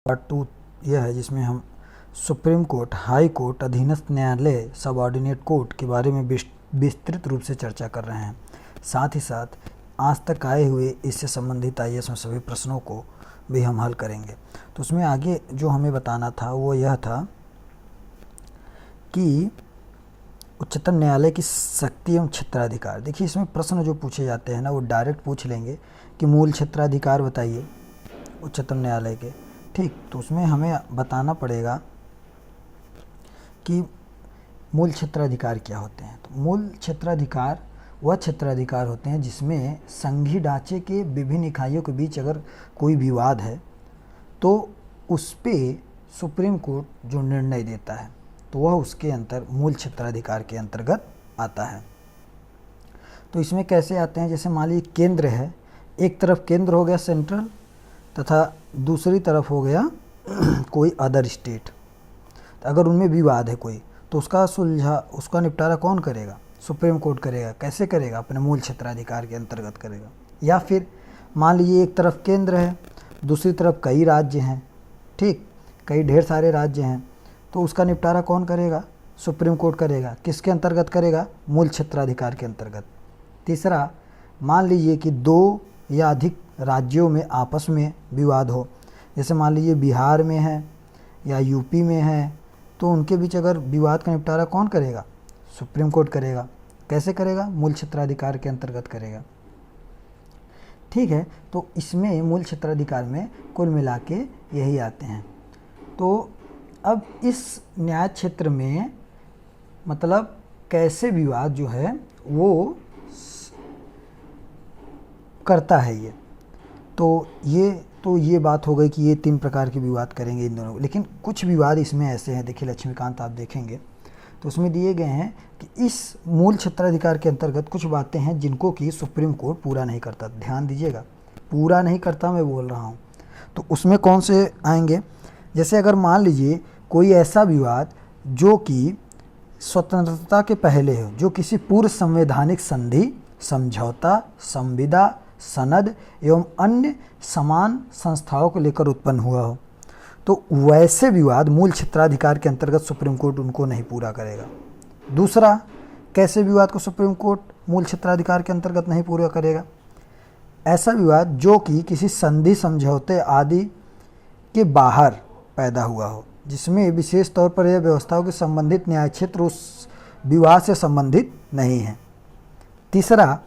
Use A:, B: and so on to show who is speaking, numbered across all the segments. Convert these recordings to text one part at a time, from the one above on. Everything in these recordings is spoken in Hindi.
A: पार्ट 2 यह है जिसमें हम सुप्रीम कोर्ट, हाई कोर्ट, अधीनस्थ न्यायालय, सबऑर्डिनेट कोर्ट के बारे में विस्तृत रूप से चर्चा कर रहे हैं। साथ ही साथ आज तक आए हुए इससे संबंधित आईएएस में सभी प्रश्नों को भी हम हल करेंगे। तो उसमें आगे जो हमें बताना था वो यह था कि उच्चतम न्यायालय की शक्ति एवं क्षेत्राधिकार। देखिए इसमें प्रश्न जो पूछे जाते हैं ना वो डायरेक्ट पूछ लेंगे कि मूल क्षेत्राधिकार बताइए उच्चतम न्यायालय के, ठीक। तो उसमें हमें बताना पड़ेगा कि मूल क्षेत्राधिकार क्या होते हैं। तो मूल क्षेत्राधिकार वह क्षेत्राधिकार होते हैं जिसमें संघीय ढांचे के विभिन्न इकाइयों के बीच अगर कोई विवाद है तो उस पर सुप्रीम कोर्ट जो निर्णय देता है तो वह उसके अंतर मूल क्षेत्राधिकार के अंतर्गत आता है। तो इसमें कैसे आते हैं, जैसे मान लीजिए केंद्र है, एक तरफ केंद्र हो गया सेंट्रल तथा दूसरी तरफ हो गया कोई अदर स्टेट। अगर उनमें विवाद है कोई तो उसका निपटारा कौन करेगा? सुप्रीम कोर्ट करेगा। कैसे करेगा? अपने मूल क्षेत्राधिकार के अंतर्गत करेगा। या फिर मान लीजिए एक तरफ केंद्र है, दूसरी तरफ कई राज्य हैं, ठीक, कई ढेर सारे राज्य हैं, तो उसका निपटारा कौन करेगा? सुप्रीम कोर्ट करेगा। किसके अंतर्गत करेगा? मूल क्षेत्राधिकार के अंतर्गत। तीसरा, मान लीजिए कि दो या अधिक राज्यों में आपस में विवाद हो, जैसे मान लीजिए बिहार में है या यूपी में है, तो उनके बीच अगर विवाद का निपटारा कौन करेगा? सुप्रीम कोर्ट करेगा। कैसे करेगा? मूल क्षेत्राधिकार के अंतर्गत करेगा, ठीक है। तो इसमें मूल क्षेत्राधिकार में कुल मिला के यही आते हैं। तो अब इस न्याय क्षेत्र में मतलब कैसे विवाद जो है वो करता है ये बात हो गई कि ये 3 प्रकार के विवाद करेंगे इन दोनों। लेकिन कुछ विवाद इसमें ऐसे हैं, देखिए लक्ष्मीकांत आप देखेंगे तो उसमें दिए गए हैं कि इस मूल क्षेत्राधिकार के अंतर्गत कुछ बातें हैं जिनको कि सुप्रीम कोर्ट पूरा नहीं करता। ध्यान दीजिएगा, पूरा नहीं करता मैं बोल रहा हूँ। तो उसमें कौन से आएंगे? जैसे अगर मान लीजिए कोई ऐसा विवाद जो कि स्वतंत्रता के पहले हो, जो किसी पूर्व संवैधानिक संधि, समझौता, संविदा, सनद एवं अन्य समान संस्थाओं को लेकर उत्पन्न हुआ हो, तो वैसे विवाद मूल क्षेत्राधिकार के अंतर्गत सुप्रीम कोर्ट उनको नहीं पूरा करेगा। दूसरा, कैसे विवाद को सुप्रीम कोर्ट मूल क्षेत्राधिकार के अंतर्गत नहीं पूरा करेगा? ऐसा विवाद जो कि किसी संधि, समझौते आदि के बाहर पैदा हुआ हो, जिसमें विशेष तौर पर यह व्यवस्थाओं के संबंधित न्याय क्षेत्र उस विवाद से संबंधित नहीं है। तीसरा,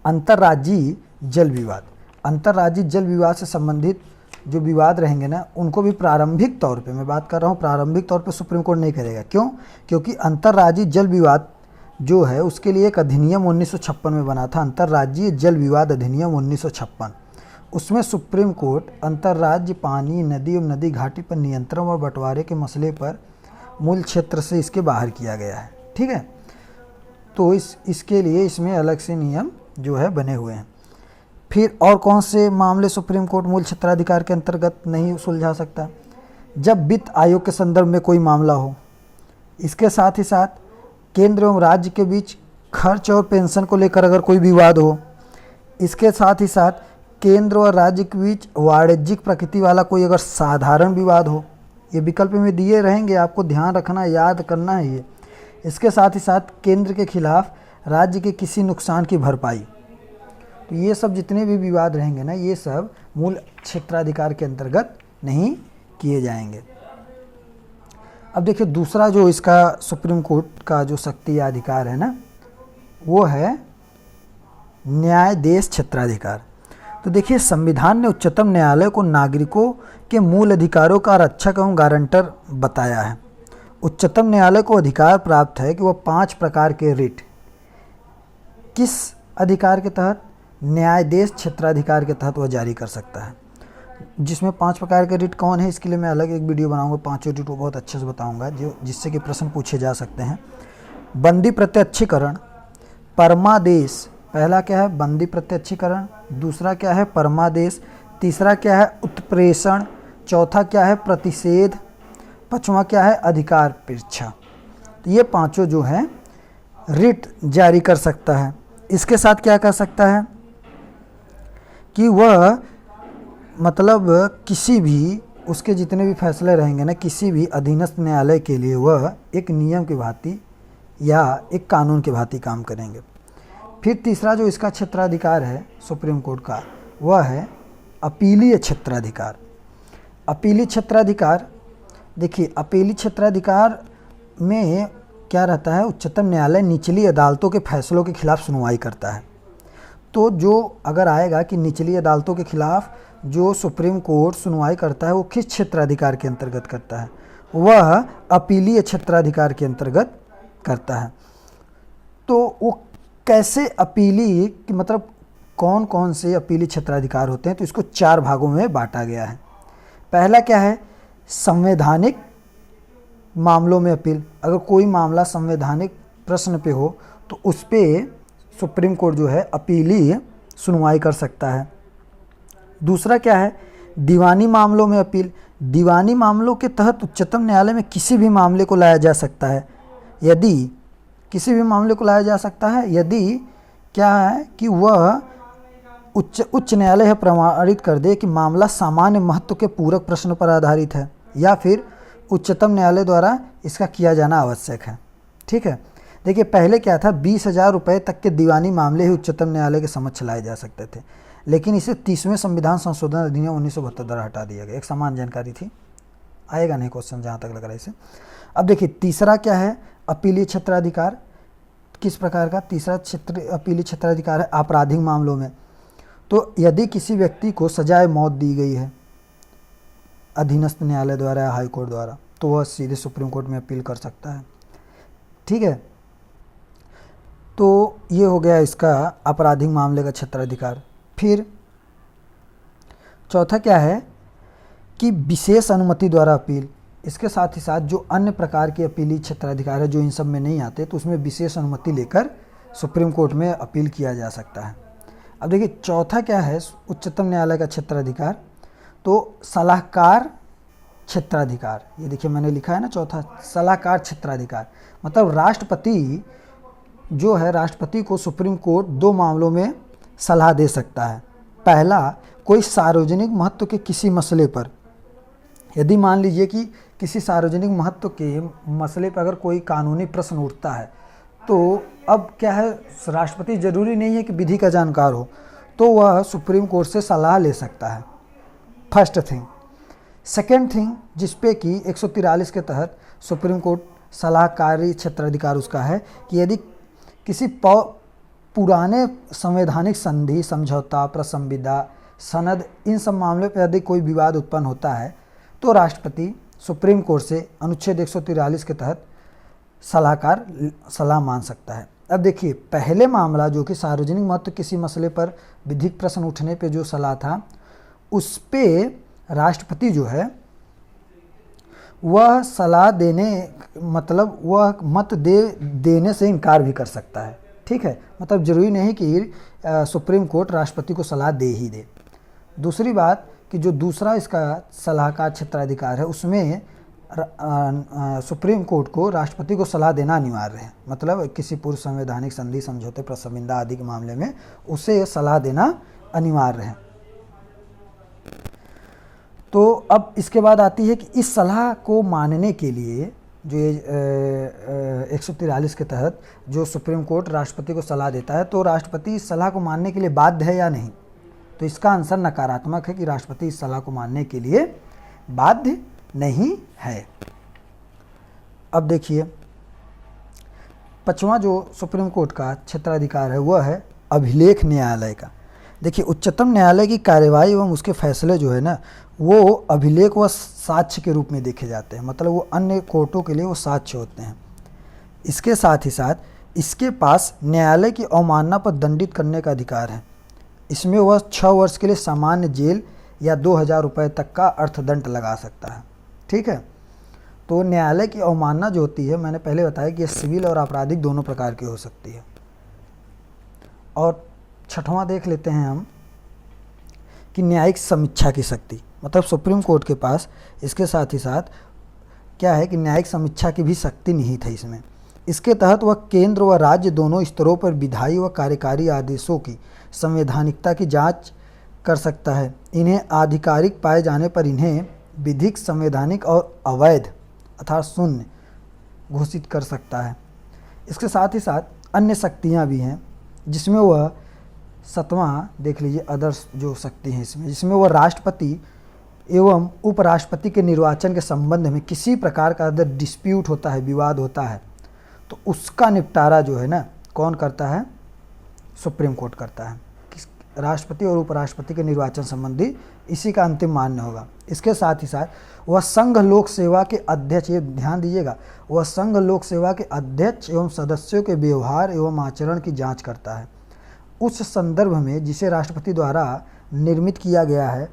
A: अंतर्राज्यीय जल विवाद। अंतर्राज्यीय जल विवाद से संबंधित जो विवाद रहेंगे ना, उनको भी प्रारंभिक तौर पे, मैं बात कर रहा हूँ प्रारंभिक तौर पे सुप्रीम कोर्ट नहीं करेगा। क्यों? क्योंकि अंतर्राज्यीय जल विवाद जो है उसके लिए एक अधिनियम 1956 में बना था, अंतर्राज्यीय जल विवाद अधिनियम 1956। उसमें सुप्रीम कोर्ट अंतर्राज्य पानी, नदी एवं नदी घाटी पर नियंत्रण और बंटवारे के मसले पर मूल क्षेत्र से इसके बाहर किया गया है, ठीक है। तो इसके लिए इसमें अलग से नियम जो है बने हुए हैं। फिर और कौन से मामले सुप्रीम कोर्ट मूल क्षेत्राधिकार के अंतर्गत नहीं सुलझा सकता? जब वित्त आयोग के संदर्भ में कोई मामला हो, इसके साथ ही साथ केंद्र एवं राज्य के बीच खर्च और पेंशन को लेकर अगर कोई विवाद हो, इसके साथ ही साथ केंद्र और राज्य के बीच वाणिज्यिक प्रकृति वाला कोई अगर साधारण विवाद हो, ये विकल्प में दिए रहेंगे, आपको ध्यान रखना, याद करना है ये। इसके साथ ही साथ केंद्र के खिलाफ राज्य के किसी नुकसान की भरपाई। तो ये सब जितने भी विवाद रहेंगे ना, ये सब मूल क्षेत्राधिकार के अंतर्गत नहीं किए जाएंगे। अब देखिए दूसरा जो इसका सुप्रीम कोर्ट का जो शक्ति या अधिकार है ना, वो है न्यायाधीश क्षेत्राधिकार। तो देखिए संविधान ने उच्चतम न्यायालय को नागरिकों के मूल अधिकारों का रक्षक एवं गारंटर बताया है। उच्चतम न्यायालय को अधिकार प्राप्त है कि वह 5 प्रकार के रिट, किस अधिकार के तहत? न्यायाधीश क्षेत्राधिकार के तहत वह जारी कर सकता है। जिसमें 5 प्रकार के रिट कौन है, इसके लिए मैं अलग एक वीडियो बनाऊंगा, 5 रिट को बहुत अच्छे से बताऊंगा जिससे कि प्रश्न पूछे जा सकते हैं। बंदी प्रत्यक्षीकरण, परमादेश। पहला क्या है? बंदी प्रत्यक्षीकरण। दूसरा क्या है? परमादेश। तीसरा क्या है? उत्प्रेषण। चौथा क्या है? प्रतिषेध। पांचवा क्या है? अधिकार परीक्षा। तो ये 5 जो है रिट जारी कर सकता है। इसके साथ क्या कर सकता है कि वह मतलब किसी भी उसके जितने भी फैसले रहेंगे ना, किसी भी अधीनस्थ न्यायालय के लिए वह एक नियम की भांति या एक कानून की भांति काम करेंगे। फिर तीसरा जो इसका क्षेत्राधिकार है सुप्रीम कोर्ट का, वह है अपीलीय क्षेत्राधिकार। अपीलीय क्षेत्राधिकार, देखिए अपीलीय क्षेत्राधिकार में क्या रहता है, उच्चतम न्यायालय निचली अदालतों के फैसलों के खिलाफ सुनवाई करता है। तो जो अगर आएगा कि निचली अदालतों के खिलाफ जो सुप्रीम कोर्ट सुनवाई करता है वो किस क्षेत्राधिकार के अंतर्गत करता है, वह अपीलीय क्षेत्राधिकार के अंतर्गत करता है। तो वो कैसे अपीलीय कि मतलब कौन कौन से अपीलीय क्षेत्राधिकार होते हैं, तो इसको 4 भागों में बांटा गया है। पहला क्या है, संवैधानिक मामलों में अपील। अगर कोई मामला संवैधानिक प्रश्न पे हो तो उस पे सुप्रीम कोर्ट जो है अपीलीय सुनवाई कर सकता है। दूसरा क्या है, दीवानी मामलों में अपील। दीवानी मामलों के तहत उच्चतम न्यायालय में किसी भी मामले को लाया जा सकता है, यदि किसी भी मामले को लाया जा सकता है यदि क्या है कि वह उच्च न्यायालय यह प्रमाणित कर दे कि मामला सामान्य महत्व के पूरक प्रश्न पर आधारित है या फिर उच्चतम न्यायालय द्वारा इसका किया जाना आवश्यक है। ठीक है, देखिए पहले क्या था, 20,000 रुपये तक के दीवानी मामले ही उच्चतम न्यायालय के समक्ष लाए जा सकते थे, लेकिन इसे 30वें संविधान संशोधन अधिनियम 1972 द्वारा हटा दिया गया। एक समान जानकारी थी, आएगा नहीं क्वेश्चन जहाँ तक लग रहा है इसे। अब देखिए तीसरा क्या है, अपीलीय क्षेत्राधिकार। किस प्रकार का तीसरा अपीलीय क्षेत्राधिकार है, आपराधिक मामलों में। तो यदि किसी व्यक्ति को सजाए मौत दी गई है अधीनस्थ न्यायालय द्वारा या हाई कोर्ट द्वारा, तो वह सीधे सुप्रीम कोर्ट में अपील कर सकता है। ठीक है, तो ये हो गया इसका आपराधिक मामले का क्षेत्राधिकार। फिर चौथा क्या है कि विशेष अनुमति द्वारा अपील। इसके साथ ही साथ जो अन्य प्रकार के अपीलीय क्षेत्राधिकार है जो इन सब में नहीं आते, तो उसमें विशेष अनुमति लेकर सुप्रीम कोर्ट में अपील किया जा सकता है। अब देखिए चौथा क्या है उच्चतम न्यायालय का क्षेत्राधिकार, तो सलाहकार क्षेत्राधिकार। ये देखिए मैंने लिखा है ना चौथा, सलाहकार क्षेत्राधिकार। मतलब राष्ट्रपति जो है, राष्ट्रपति को सुप्रीम कोर्ट 2 मामलों में सलाह दे सकता है। पहला, कोई सार्वजनिक महत्व के किसी मसले पर, यदि मान लीजिए कि किसी सार्वजनिक महत्व के मसले पर अगर कोई कानूनी प्रश्न उठता है, तो अब क्या है, राष्ट्रपति जरूरी नहीं है कि विधि का जानकार हो, तो वह सुप्रीम कोर्ट से सलाह ले सकता है। First thing. सेकेंड थिंग, जिसपे कि 143 के तहत सुप्रीम कोर्ट सलाहकारी क्षेत्राधिकार उसका है कि यदि किसी पुराने संवैधानिक संधि, समझौता, प्रसंविदा, सनद, इन सब मामले पर यदि कोई विवाद उत्पन्न होता है तो राष्ट्रपति सुप्रीम कोर्ट से अनुच्छेद 143 के तहत सलाह मांग सकता है। अब देखिए पहले मामला जो कि सार्वजनिक महत्व किसी मसले पर विधिक प्रश्न उठने पे जो सलाह था, उस पे राष्ट्रपति जो है वह सलाह देने मतलब वह मत देने से इनकार भी कर सकता है। ठीक है, मतलब जरूरी नहीं कि सुप्रीम कोर्ट राष्ट्रपति को सलाह दे ही दे। दूसरी बात कि जो दूसरा इसका सलाहकार क्षेत्राधिकार है, उसमें सुप्रीम कोर्ट को राष्ट्रपति को सलाह देना अनिवार्य है। मतलब किसी पूर्व संवैधानिक संधि, समझौते, प्रसंविदा आदि के मामले में उसे सलाह देना अनिवार्य है। तो अब इसके बाद आती है कि इस सलाह को मानने के लिए जो ये 143 के तहत जो सुप्रीम कोर्ट राष्ट्रपति को सलाह देता है, तो राष्ट्रपति इस सलाह को मानने के लिए बाध्य है या नहीं। तो इसका आंसर नकारात्मक है कि राष्ट्रपति इस सलाह को मानने के लिए बाध्य नहीं है। अब देखिए 5वां जो सुप्रीम कोर्ट का क्षेत्राधिकार है वह है अभिलेख न्यायालय का। देखिए उच्चतम न्यायालय की कार्यवाही एवं उसके फैसले जो है ना, वो अभिलेख व साक्ष्य के रूप में देखे जाते हैं। मतलब वो अन्य कोर्टों के लिए वो साक्ष्य होते हैं। इसके साथ ही साथ इसके पास न्यायालय की अवमानना पर दंडित करने का अधिकार है। इसमें वह 6 वर्ष के लिए सामान्य जेल या 2,000 रुपये तक का अर्थदंड लगा सकता है। ठीक है, तो न्यायालय की अवमानना जो होती है, मैंने पहले बताया कि सिविल और आपराधिक दोनों प्रकार की हो सकती है। और 6वां देख लेते हैं हम कि न्यायिक समीक्षा की शक्ति। मतलब सुप्रीम कोर्ट के पास इसके साथ ही साथ क्या है कि न्यायिक समीक्षा की भी शक्ति निहित है इसमें। इसके तहत वह केंद्र व राज्य दोनों स्तरों पर विधायी व कार्यकारी आदेशों की संवैधानिकता की जांच कर सकता है। इन्हें आधिकारिक पाए जाने पर इन्हें विधिक, संवैधानिक और अवैध अर्थात शून्य घोषित कर सकता है। इसके साथ ही साथ अन्य शक्तियाँ भी हैं, जिसमें वह 7वां देख लीजिए अदर्स जो शक्ति है इसमें, जिसमें वह राष्ट्रपति एवं उपराष्ट्रपति के निर्वाचन के संबंध में किसी प्रकार का अगर डिस्प्यूट होता है, विवाद होता है, तो उसका निपटारा जो है ना कौन करता है? सुप्रीम कोर्ट करता है। राष्ट्रपति और उपराष्ट्रपति के निर्वाचन संबंधी इसी का अंतिम मान्य होगा। इसके साथ ही साथ वह संघ लोक सेवा के अध्यक्ष, ये ध्यान दीजिएगा, वह संघ लोक सेवा के अध्यक्ष एवं सदस्यों के व्यवहार एवं आचरण की जांच करता है। उस संदर्भ में जिसे राष्ट्रपति द्वारा निर्मित किया गया है,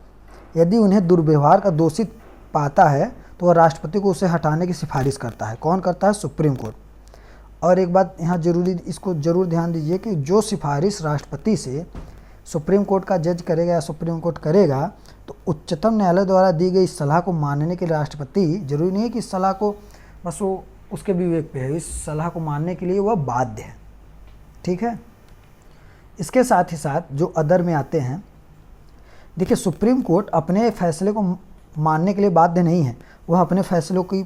A: यदि उन्हें दुर्व्यवहार का दोषित पाता है तो वह राष्ट्रपति को उसे हटाने की सिफारिश करता है। कौन करता है? Supreme court. और एक बात यहाँ जरूरी, इसको जरूर ध्यान दीजिए कि जो सिफारिश राष्ट्रपति से सुप्रीम कोर्ट का जज करेगा या सुप्रीम कोर्ट करेगा, तो उच्चतम न्यायालय द्वारा दी गई सलाह को मानने के लिए राष्ट्रपति, जरूरी नहीं है कि इस सलाह को बस वो उसके विवेक पे है, इस सलाह को मानने के लिए वह बाध्य है। ठीक है। इसके साथ ही साथ जो अदर में आते हैं, देखिए सुप्रीम कोर्ट अपने फैसले को मानने के लिए बाध्य नहीं है, वह अपने फैसलों की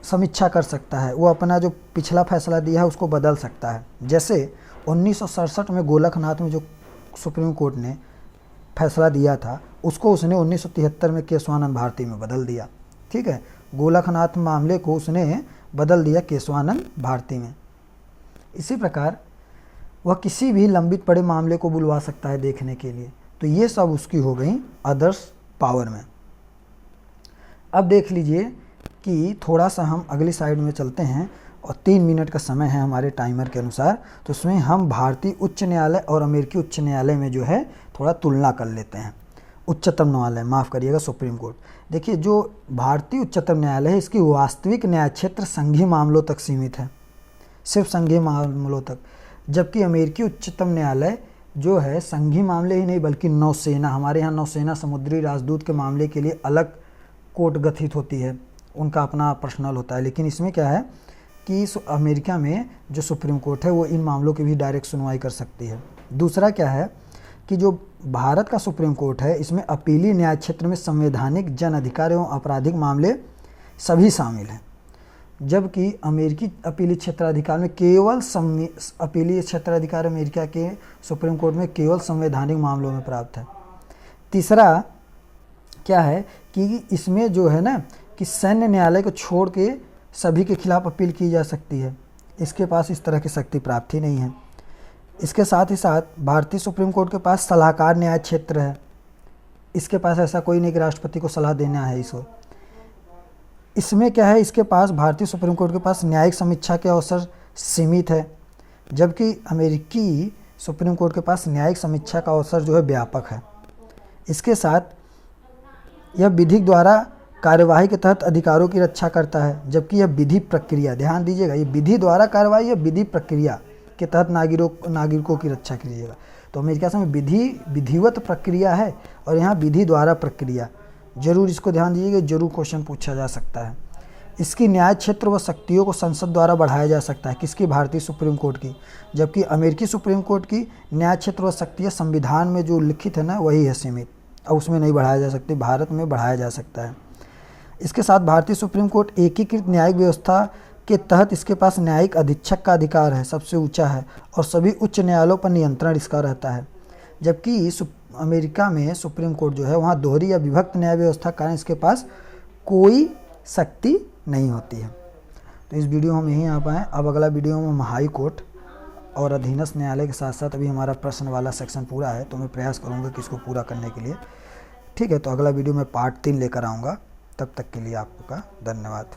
A: समीक्षा कर सकता है, वो अपना जो पिछला फैसला दिया है उसको बदल सकता है। जैसे 1967 में गोलकनाथ में जो सुप्रीम कोर्ट ने फैसला दिया था, उसको उसने 1973 में केशवानंद भारती में बदल दिया। ठीक है, गोलकनाथ मामले को उसने बदल दिया केशवानंद भारती में। इसी प्रकार वह किसी भी लंबित पड़े मामले को बुलवा सकता है देखने के लिए। तो ये सब उसकी हो गई अदर्स पावर में। अब देख लीजिए कि थोड़ा सा हम अगली साइड में चलते हैं और 3 मिनट का समय है हमारे टाइमर के अनुसार, तो उसमें हम भारतीय उच्च न्यायालय और अमेरिकी उच्च न्यायालय में जो है थोड़ा तुलना कर लेते हैं। उच्चतम न्यायालय, माफ़ करिएगा, सुप्रीम कोर्ट। देखिए जो भारतीय उच्चतम न्यायालय है, इसकी वास्तविक न्याय क्षेत्र संघीय मामलों तक सीमित है, सिर्फ संघीय मामलों तक। जबकि अमेरिकी उच्चतम न्यायालय जो है संघीय मामले ही नहीं बल्कि नौसेना, हमारे यहाँ नौसेना समुद्री राजदूत के मामले के लिए अलग कोर्ट गठित होती है, उनका अपना पर्सनल होता है। लेकिन इसमें क्या है कि अमेरिका में जो सुप्रीम कोर्ट है वो इन मामलों की भी डायरेक्ट सुनवाई कर सकती है। दूसरा क्या है कि जो भारत का सुप्रीम कोर्ट है, इसमें अपीली न्याय क्षेत्र में संवैधानिक, जन अधिकार एवं आपराधिक मामले सभी शामिल हैं। जबकि अमेरिकी अपीली क्षेत्राधिकार में केवल अपीली क्षेत्राधिकार अमेरिका के सुप्रीम कोर्ट में केवल संवैधानिक मामलों में प्राप्त है। तीसरा क्या है कि इसमें जो है ना कि सैन्य न्यायालय को छोड़ के सभी के खिलाफ अपील की जा सकती है, इसके पास इस तरह की शक्ति प्राप्त ही नहीं है। इसके साथ ही साथ भारतीय सुप्रीम कोर्ट के पास सलाहकार न्याय क्षेत्र है, इसके पास ऐसा कोई नहीं कि राष्ट्रपति को सलाह देना है इसको। इसमें क्या है, इसके पास भारतीय सुप्रीम कोर्ट के पास न्यायिक समीक्षा के अवसर सीमित है, जबकि अमेरिकी सुप्रीम कोर्ट के पास न्यायिक समीक्षा का अवसर जो है व्यापक है। इसके साथ यह विधिक द्वारा कार्यवाही के तहत अधिकारों की रक्षा करता है, जबकि यह विधि प्रक्रिया, ध्यान दीजिएगा, ये विधि द्वारा कार्यवाही या विधि प्रक्रिया के तहत नागरिकों की रक्षा कीजिएगा। तो अमेरिका में विधिवत प्रक्रिया है और यहाँ विधि द्वारा प्रक्रिया, जरूर इसको ध्यान दीजिएगा, जरूर क्वेश्चन पूछा जा सकता है। इसकी न्याय क्षेत्र व शक्तियों को संसद द्वारा बढ़ाया जा सकता है, किसकी? भारतीय सुप्रीम कोर्ट की। जबकि अमेरिकी सुप्रीम कोर्ट की न्याय क्षेत्र व शक्तियाँ संविधान में जो लिखित है ना वही है सीमित, और उसमें नहीं बढ़ाया जा सकती, भारत में बढ़ाया जा सकता है। इसके साथ भारतीय सुप्रीम कोर्ट एकीकृत न्यायिक व्यवस्था के तहत इसके पास न्यायिक अधीक्षक का अधिकार है, सबसे ऊंचा है, और सभी उच्च न्यायालयों पर नियंत्रण इसका रहता है। जबकि अमेरिका में सुप्रीम कोर्ट जो है वहाँ दोहरी या विभक्त न्याय व्यवस्था के कारण इसके पास कोई शक्ति नहीं होती है। तो इस वीडियो हम यहीं आ पाएँ। अब अगला वीडियो में हम हाई कोर्ट और अधीनस्थ न्यायालय के साथ साथ अभी हमारा प्रश्न वाला सेक्शन पूरा है, तो मैं प्रयास करूँगा कि इसको पूरा करने के लिए। ठीक है, तो अगला वीडियो में पार्ट 3 लेकर आऊँगा। तब तक के लिए आपका धन्यवाद।